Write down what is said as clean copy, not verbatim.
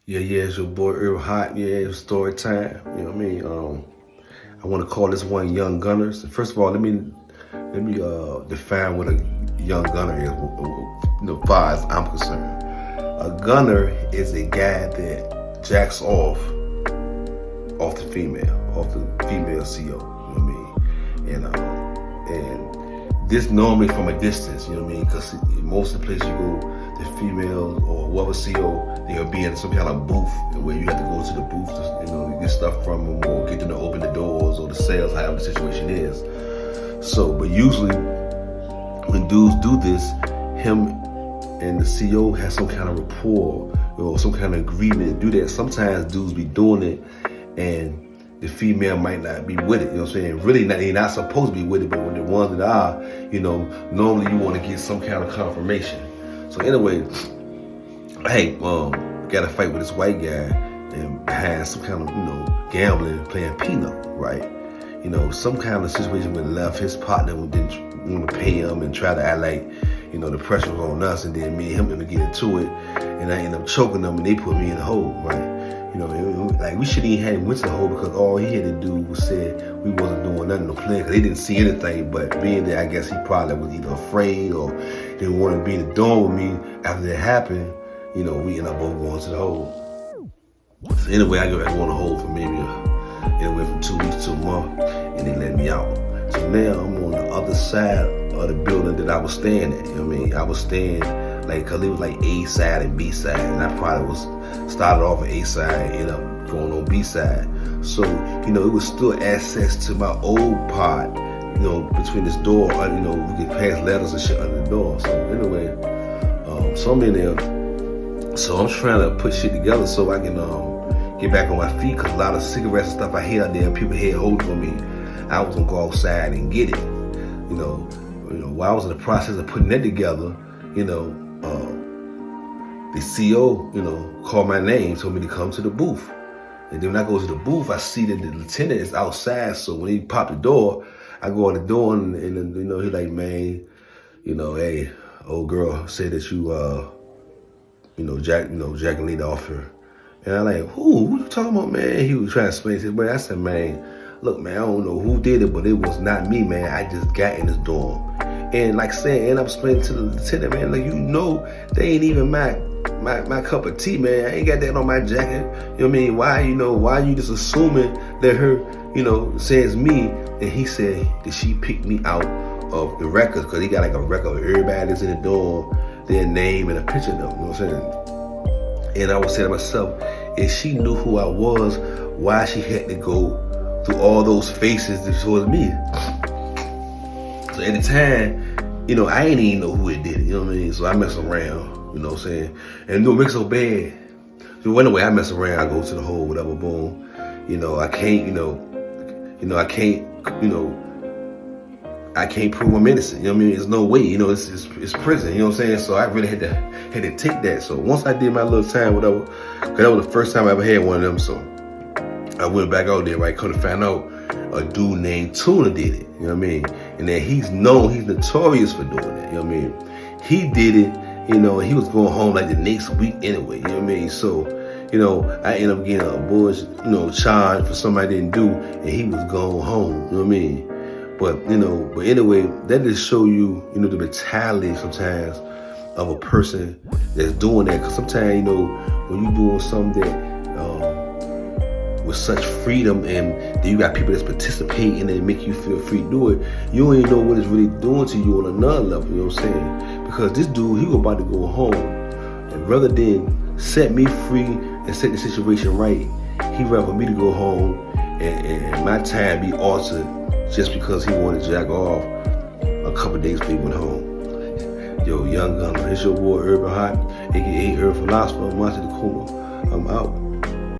Yeah, it's your boy Earl Hot. Yeah, it's story time. You know what I mean? I want to call this one Young Gunners. First of all, let me define what a young gunner is. Far as I'm concerned, a gunner is a guy that jacks off the female CO. You know what I mean? And this normally from a distance. You know what I mean? Because most of the places you go, the females or whoever CO, they'll be in some kind of booth where you have to go to the booth to, get stuff from them or get them to open the doors or the sales, however the situation is. So, but usually when dudes do this, him and the CO has some kind of rapport or some kind of agreement to do that. Sometimes dudes be doing it and the female might not be with it, you know what I'm saying? Really, they're not supposed to be with it, but when the ones that are, normally you want to get some kind of confirmation. So anyway, hey, got to fight with this white guy and had some kind of, gambling, playing peanut, right? Some kind of situation where left his partner didn't want to pay him and try to act like, the pressure was on us, and then me and him to get into it, and I ended up choking them, and they put me in the hole, right? Like we shouldn't even have went to the hole because all he had to do was say we wasn't doing nothing to play because they didn't see anything. But being there, I guess he probably was either afraid or didn't want to be in the dorm with me after that happened. We ended up both going to the hole. So anyway, I go back on the hole for maybe anywhere from 2 weeks to a month, and they let me out. So now I'm on the other side of the building that I was staying at. I was staying cause it was like A side and B side, and I probably was started off at A side and ended up going on B side. So, it was still access to my old part, between this door, we could pass letters and shit under the door. So anyway, so I'm in there. So I'm trying to put shit together so I can get back on my feet, cause a lot of cigarettes and stuff I had out there, people had hold for me. I was gonna go outside and get it. While I was in the process of putting that together, the CO, called my name, told me to come to the booth. And then when I go to the booth, I see that the lieutenant is outside. So when he popped the door, I go on the door and he's like, man, hey, old girl said that you, jacking Lita off her. And I'm like, who you talking about, man? He was trying to explain to me, but I said, man, look, man, I don't know who did it, but it was not me, man. I just got in this dorm. And like saying, and I'm explaining to the lieutenant, man, they ain't even my cup of tea, man. I ain't got that on my jacket. You know what I mean? Why you just assuming that her, says me? And he said that she picked me out of the records, because he got like a record of everybody that's in the dorm, their name and a picture of them, you know what I'm saying? And I was saying to myself, if she knew who I was, why she had to go through all those faces towards me? So at the time, I ain't even know who it did it, you know what I mean? So I mess around, you know what I'm saying? And it makes so bad. So anyway, I mess around, I go to the hole, whatever, boom. I can't prove I'm innocent, you know what I mean? There's no way, it's prison, you know what I'm saying? So I really had to take that. So once I did my little time, whatever, because that was the first time I ever had one of them, so I went back out there, right? Couldn't find out a dude named Tuna did it, you know what I mean? And then he's notorious for doing it, you know what I mean? He did it, and he was going home like the next week anyway, you know what I mean? So, I ended up getting a boy's, charge for something I didn't do, and he was going home, you know what I mean? But anyway, that just show you, the mentality sometimes of a person that's doing that. Because sometimes, when you're doing something that, with such freedom, and then you got people that's participating and make you feel free to do it, you don't even know what it's really doing to you on another level, you know what I'm saying? Because this dude, he was about to go home, and rather than set me free and set the situation right, he rather me to go home and my time be altered just because he wanted to jack off a couple days before he went home. Yo, Young Gunner, it's your boy Urban Hot, aka Urban Philosopher, Monte the Kuma. I'm out.